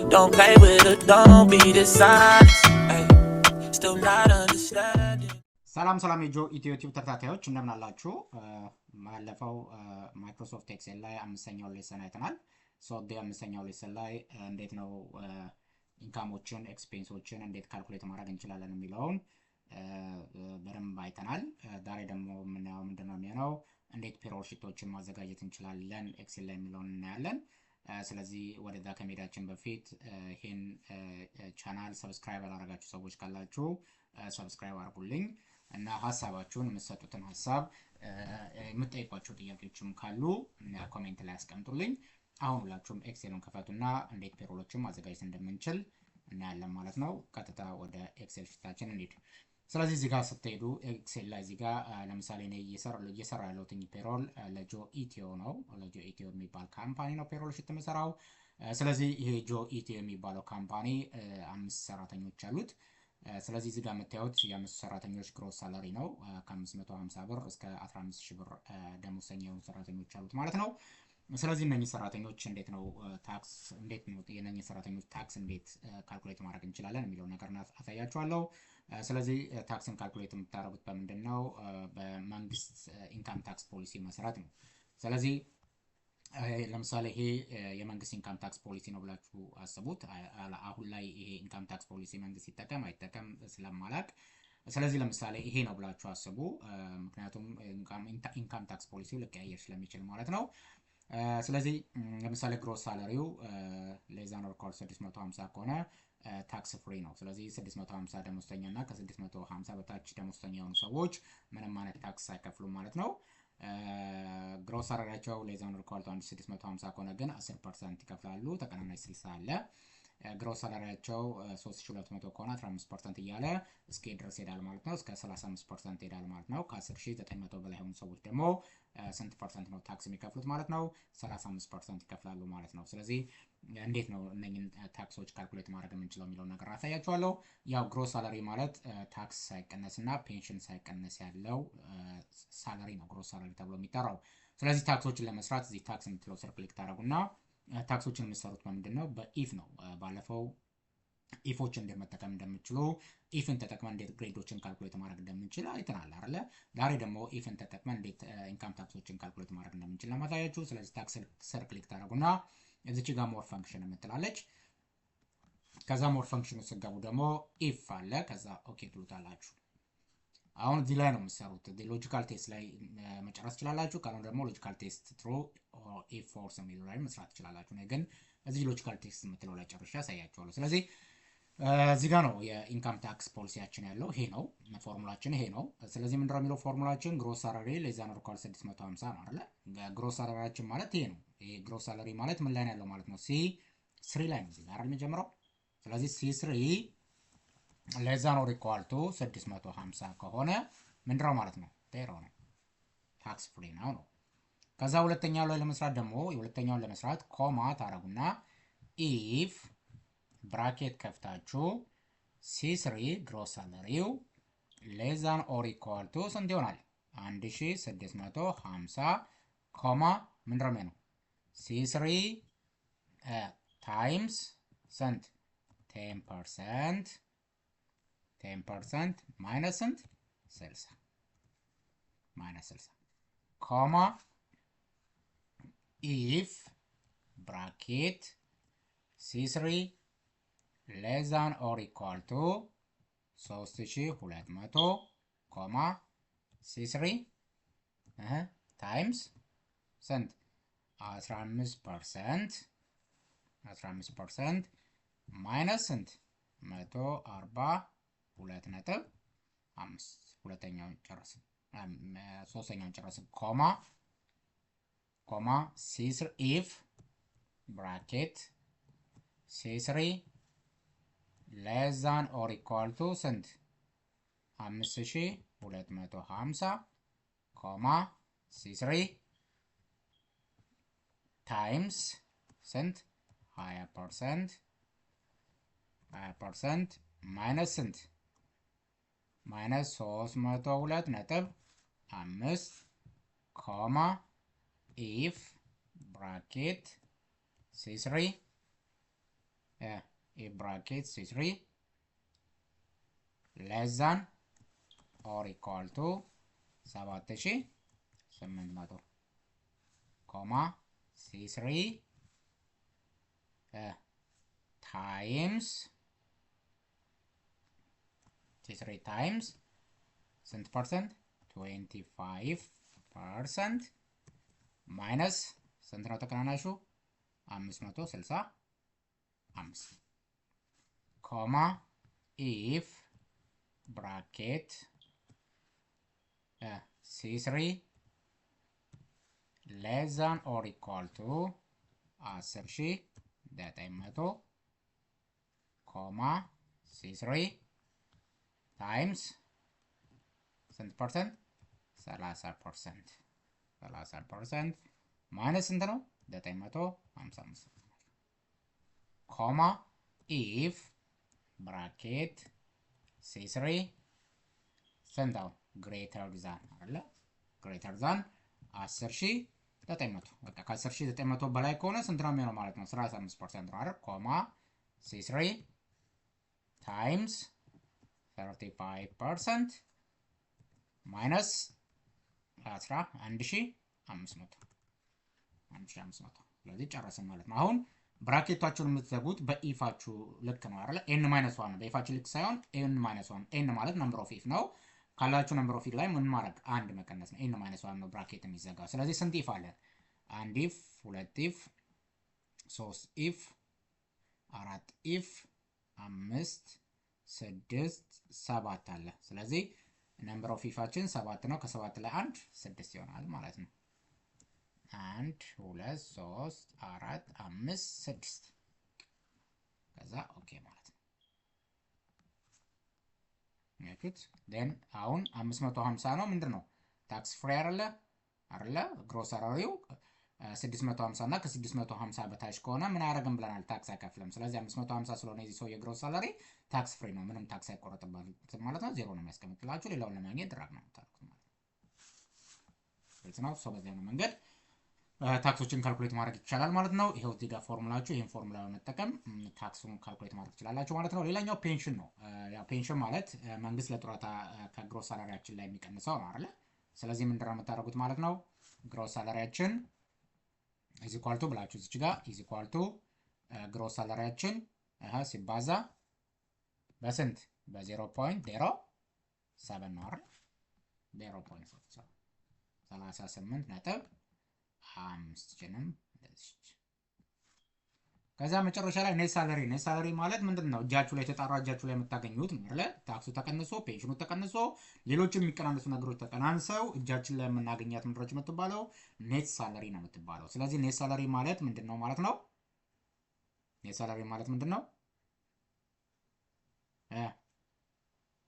Don't play with it, don't be dishonest. Ay, still not understanding. ሰላም የጆ ኢትዮ ቲዩብ ተከታታዮች እንደምን አላችሁ? ማለፈው ማይክሮሶፍት ኤክሴል ላይ አምስተኛው ሌሰን አይተናል። አምስተኛው ሌሰን ላይ እንዴት ነው ኢንካሞችን ኤክስፔንሶችን እንዴት ካልኩሌት ማድረግ እንችላለን የሚለውን በደንብ አይተናል። ዛሬ ደግሞ የምናየው ምንድነው የሚሆነው እንዴት ፔሮል ሺቶችን ማዘጋጀት እንችላለን ኤክሴል ላይ የሚለውን እናያለን። ስለዚህ ወደዛ ከመሄዳችን በፊት ይሄን ቻናል ሰብስክራይብ ያላደረጋችሁ ሰዎች ካላችሁ ሰብስክራይብ አድርጉልኝ እና ሀሳባችሁን የምትሰጡትን ሀሳብ የምትጠይቋቸው ጥያቄዎችም ካሉ ኮሜንት ላይ አስቀምጡልኝ። አሁን ሁላችሁም ኤክሴሉን ክፈቱና እንዴት ፔሮሎችን ማዘጋጀት እንደምንችል እናያለን ማለት ነው። ቀጥታ ወደ ኤክሴል ሺታችን እንሂድ። ስለዚህ እዚህ ጋር ስትሄዱ ኤክሴል ላይ እዚህ ጋር ለምሳሌ እኔ እየሰራ ያለሁት ፔሮል ለጆ ኢትዮ ነው። ለጆ ኢትዮ የሚባል ካምፓኒ ነው ፔሮል ሺት የምሰራው። ስለዚህ ይሄ ጆ ኢትዮ የሚባለው ካምፓኒ 5 ሰራተኞች አሉት። ስለዚህ እዚህ ጋር የምታዩት የ5 ሰራተኞች ግሮስ ሳላሪ ነው። ከ550 ብር እስከ 15000 ብር ደሞዝተኛ የሆኑ ሰራተኞች አሉት ማለት ነው። ስለዚህ እነኚህ ሰራተኞች እንዴት ነው የእነኚህ ሰራተኞች ታክስ እንዴት ካልኩሌት ማድረግ እንችላለን የሚለው ነገር አሳያችኋለሁ። ስለዚህ ታክስን ካልኩሌት የምታደርጉት በምንድን ነው? በመንግስት ኢንካም ታክስ ፖሊሲ መሰረት ነው። ስለዚህ ለምሳሌ ይሄ የመንግስት ኢንካም ታክስ ፖሊሲ ነው ብላችሁ አስቡት። አሁን ላይ ይሄ ኢንካም ታክስ ፖሊሲ መንግስት ይጠቀም አይጠቀም ስለማላቅ፣ ስለዚህ ለምሳሌ ይሄ ነው ብላችሁ አስቡ። ምክንያቱም ኢንካም ታክስ ፖሊሲ ሊቀያየር ስለሚችል ማለት ነው። ስለዚህ ለምሳሌ ግሮስ ሳላሪው ሌዛን ኦር ኢኳል 650 ከሆነ ታክስ ፍሪ ነው። ስለዚህ 650 ደሞዝተኛ እና ከ650 በታች ደሞዝተኛ የሆኑ ሰዎች ምንም አይነት ታክስ አይከፍሉም ማለት ነው። ግሮስ ሳላሪያቸው ሌዛን ኦር ኢኳል 650 ከሆነ ግን 10% ይከፍላሉ። ተቀናናሽ 60 አለ። ግሮስ ሳላሪያቸው 3200 ከሆነ 15% እያለ እስከ ድረስ ሄዳል ማለት ነው። እስከ 35% ሄዳል ማለት ነው። ከ10900 በላይ የሆኑ ሰዎች ደግሞ ስንት ፐርሰንት ነው ታክስ የሚከፍሉት ማለት ነው? 35% ይከፍላሉ ማለት ነው። ስለዚህ እንዴት ነው እነኝን ታክሶች ካልኩሌት ማድረግ የምንችለው የሚለው ነገር አሳያችኋለሁ። ያው ግሮስ ሳላሪ ማለት ታክስ ሳይቀነስና ፔንሽን ሳይቀነስ ያለው ሳላሪ ነው ግሮስ ሳላሪ ተብሎ የሚጠራው። ስለዚህ ታክሶችን ለመስራት እዚህ ታክስ የምትለው ስር ክሊክ ታደርጉና ታክሶችን የምትሰሩት በምንድን ነው? በኢፍ ነው። ባለፈው ኢፎችን እንዴት መጠቀም እንደምችሉ ኢፍን ተጠቅመን እንዴት ግሬዶችን ካልኩሌት ማድረግ እንደምንችል አይተናል አይደለ? ዛሬ ደግሞ ኢፍን ተጠቅመን እንዴት ኢንካም ታክሶችን ካልኩሌት ማድረግ እንደምንችል ለማሳያችሁ። ስለዚህ ታክስ ስር ክሊክ ታደርጉና እዚች ጋር ሞር ፈንክሽን የምትላለች። ከዛ ሞር ፈንክሽን ውስጥ ስትገቡ ደግሞ ኢፍ አለ። ከዛ ኦኬ ትሉታላችሁ። አሁን እዚህ ላይ ነው የምትሰሩት። ሎጂካል ቴስት ላይ መጨረስ ትችላላችሁ። ካልሆነ ደግሞ ሎጂካል ቴስት ትሩ ኢፍ ፎርስ የሚለው ላይ መስራት ትችላላችሁ። እኔ ግን እዚህ ሎጂካል ቴስት የምትለው ላይ ጨርሼ ያሳያችኋለሁ። ስለዚህ እዚህ ጋር ነው የኢንካም ታክስ ፖሊሲያችን ያለው። ይሄ ነው ፎርሙላችን፣ ይሄ ነው። ስለዚህ ምንድነው የሚለው ፎርሙላችን? ግሮስ ሳላሪ ሌዛን ኦር ኢኳል 650 ነው አይደለ? ግሮስ ሳላሪያችን ማለት ይሄ ነው። ይሄ ግሮስ ሳላሪ ማለት ምን ላይ ነው ያለው ማለት ነው? C3 ላይ ነው እዚህ አይደል የሚጀምረው። ስለዚህ C3 ሌዛን ኦር ኢኳል ቱ 650 ከሆነ ምንድነው ማለት ነው? ዜሮ ነው፣ ታክስ ፍሪ ነው። ከዛ ሁለተኛው ላይ ለመስራት ደግሞ የሁለተኛውን ለመስራት ኮማ ታረጉና ኢፍ ብራኬት ከፍታችሁ C3 ግሮስ ሳላሪው ሌዛን ኦር ኢኳል ቱ ስንት ይሆናል? 1650 ኮማ ምንድነው ነው C3 ታይምስ ስንት 10% ማይነስ ስንት 60 ኮማ ኢፍ ብራኬት C3 ሌዛን ኦር ኢኳል ቱ 3200 ኮማ C3 ታይምስ ስንት 15% ማይነስ ስንት 142.5 ሁለተኛውን ጨረስን። ሶስተኛውን ጨረስን። ኮማ C3 ኢፍ ብራኬት C3 ሌዛን ኦር ኢኳል ቱ ስንት 5250 ኮማ C3 ታይምስ ስንት 20% ማይነስ ስንት ማይነስ 302.5 ኮማ ኢፍ bracket C3 if bracket C3 less than or equal to 7800 comma C3 times ስንት ፐርሰንት 25% ማይነስ ስንት ነው ተቀናናሹ 565 ኮማ if bracket C3 less than or equal to 10,900 ኮማ C3 times ስንት ፐርሰንት 30% ማይነስ ስንት ነው 955 ኮማ if bracket C3 ስንት ነው greater than አይደለ greater than 10,900 በቃ ከ10,900 በላይ ከሆነ ስንት ነው የሚሆነው ማለት ነው 35% ነው አይደል ኮማ C3 times 35% minus 1500 ስለዚህ ጨረስን ማለት ነው። አሁን ብራኬታችሁን የምትዘጉት በኢፋችሁ ልክ ነው አይደል? ኤን ማይነስ 1 ነው። በኢፋችሁ ልክ ሳይሆን ኤን ማይነስ 1 ኤን ማለት ነምበር ኦፍ ኢፍ ነው። ካላችሁ ነምበር ኦፍ ኢፍ ላይ ምን ማድረግ አንድ መቀነስ ነው። ኤን ማይነስ 1 ነው ብራኬት የሚዘጋው። ስለዚህ ስንት ኢፍ አለን? አንድ ኢፍ፣ ሁለት ኢፍ፣ ሶስት ኢፍ፣ አራት ኢፍ፣ አምስት፣ ስድስት፣ ሰባት አለ። ስለዚህ ነምበር ኦፍ ኢፋችን 7 ነው። ከ7 ላይ 1 6 ይሆናል ማለት ነው። 1 2 3 4 5 6 ከዛ ኦኬ ማለት ነው። ያችሁት then አሁን 550 ነው ምንድነው ታክስ ፍሪ አይደለ ግሮስ ሳላሪው 650 እና ከ650 በታች ከሆነ ምን አያደርግም ብለናል ታክስ አይከፍልም። ስለዚህ 550 ስለሆነ የዚህ ሰው የግሮስ ሳላሪ ታክስ ፍሪ ነው፣ ምንም ታክስ አይቆረጥበትም ማለት ነው። ዜሮ ነው የሚያስቀምጥላችሁ። ሌላውን ለማግኘት ድራግ ነው የምታደርጉት ማለት ነው። ግልጽ ነው። ሰው በዚህ መንገድ ታክሶችን ካልኩሌት ማድረግ ይቻላል ማለት ነው። ይሄው እዚህ ጋር ፎርሙላችሁ ይሄን ፎርሙላ በመጠቀም ታክሱን ካልኩሌት ማድረግ ትችላላችሁ ማለት ነው። ሌላኛው ፔንሽን ነው። ያ ፔንሽን ማለት መንግስት ለጡረታ ከግሮስ ሳላሪያችን ላይ የሚቀንሰው ነው አይደል? ስለዚህ ምንድነው የምታደርጉት ማለት ነው ግሮስ ሳላሪያችን ኢዝ ኢኳል ቱ ብላችሁ እዚህ ጋር ኢዝ ኢኳል ቱ ግሮስ ሳላሪያችን ሲባዛ በስንት በ0.07 ነው አይደል? 0.07 38.5 ጭንም እንደዚህ። ከዛ መጨረሻ ላይ ኔት ሳላሪ ማለት ምንድነው? እጃችሁ ላይ ተጣራ እጃችሁ ላይ የምታገኙት ማለት ታክሱ ተቀንሶ ፔንሽኑ ተቀንሶ ሌሎችም የሚቀናነሱ ነገሮች ተቀናንሰው እጃችን ላይ የምናገኛት ምንድነው የምትባለው? ኔት ሳላሪ ነው የምትባለው። ስለዚህ ኔት ሳላሪ ማለት ምንድነው ማለት ነው? ኔት ሳላሪ ማለት ምንድነው?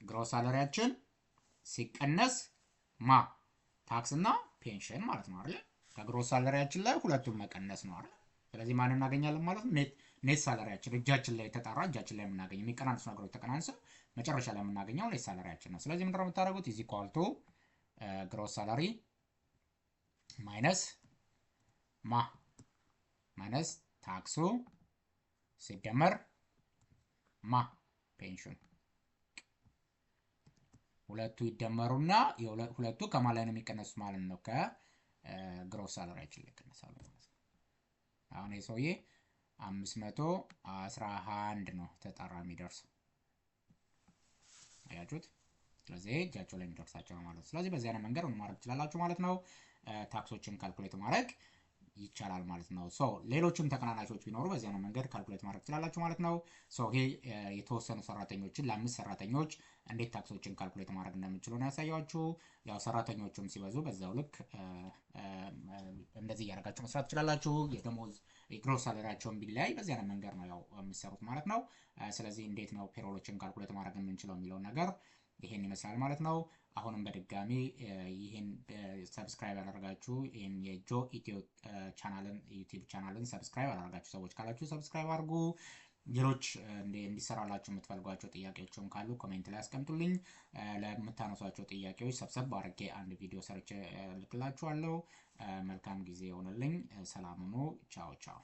ግሮስ ሳላሪያችን ሲቀነስ ታክስ እና ፔንሽን ማለት ነው አይደል? ከግሮስ ሳላሪያችን ላይ ሁለቱም መቀነስ ነው አይደል? ስለዚህ ማን እናገኛለን ማለት ነው? ኔት ሳላሪያችን እጃችን ላይ ተጣራ እጃችን ላይ የምናገኘው የሚቀናነሱ ነገሮች ተቀናንሰው መጨረሻ ላይ የምናገኘው ኔት ሳላሪያችን ነው። ስለዚህ ምንድነው የምታደርጉት? ኢዝ ኢኳል ቱ ግሮስ ሳላሪ ማይነስ ማይነስ ታክሱ ሲደመር ፔንሽን ሁለቱ ይደመሩና ሁለቱ ከማን ላይ ነው የሚቀነሱት ማለት ነው? ከግሮስ ሳላሪያችን ላይ ይቀነሳሉ ማለት ነው። አሁን የሰውዬ 511 ነው ተጣራ የሚደርሰው አያችሁት? ስለዚህ እጃቸው ላይ የሚደርሳቸው ነው ማለት ነው። ስለዚህ በዚህ አይነት መንገድ ማድረግ ትችላላችሁ ማለት ነው። ታክሶችን ካልኩሌት ማድረግ ይቻላል ማለት ነው። ሶ ሌሎችም ተቀናናሾች ቢኖሩ በዚህ አይነት መንገድ ካልኩሌት ማድረግ ትችላላችሁ ማለት ነው። ሶ ይሄ የተወሰኑ ሰራተኞችን ለ5 ሰራተኞች እንዴት ታክሶችን ካልኩሌት ማድረግ እንደምችሉ ነው ያሳያችሁ። ያው ሰራተኞቹም ሲበዙ በዛው ልክ እንደዚህ እያደረጋችሁ መስራት ትችላላችሁ። የደሞዝ የግሮስ ሳላሪያቸውን ቢለያይ በዚህ አይነት መንገድ ነው ያው የሚሰሩት ማለት ነው። ስለዚህ እንዴት ነው ፔሮሎችን ካልኩሌት ማድረግ የምንችለው የሚለውን ነገር ይሄን ይመስላል ማለት ነው። አሁንም በድጋሚ ይሄን ሰብስክራይብ ያደረጋችሁ ይሄን የጆ ኢትዮ ቻናልን ዩቲዩብ ቻናልን ሰብስክራይብ ያደረጋችሁ ሰዎች ካላችሁ ሰብስክራይብ አድርጉ። ሌሎች እንዲሰራላችሁ የምትፈልጓቸው ጥያቄዎችም ካሉ ኮሜንት ላይ አስቀምጡልኝ። ለምታነሷቸው ጥያቄዎች ሰብሰብ አድርጌ አንድ ቪዲዮ ሰርቼ ልክላችኋለሁ። መልካም ጊዜ ይሆንልኝ። ሰላም ሁኑ። ቻው ቻው።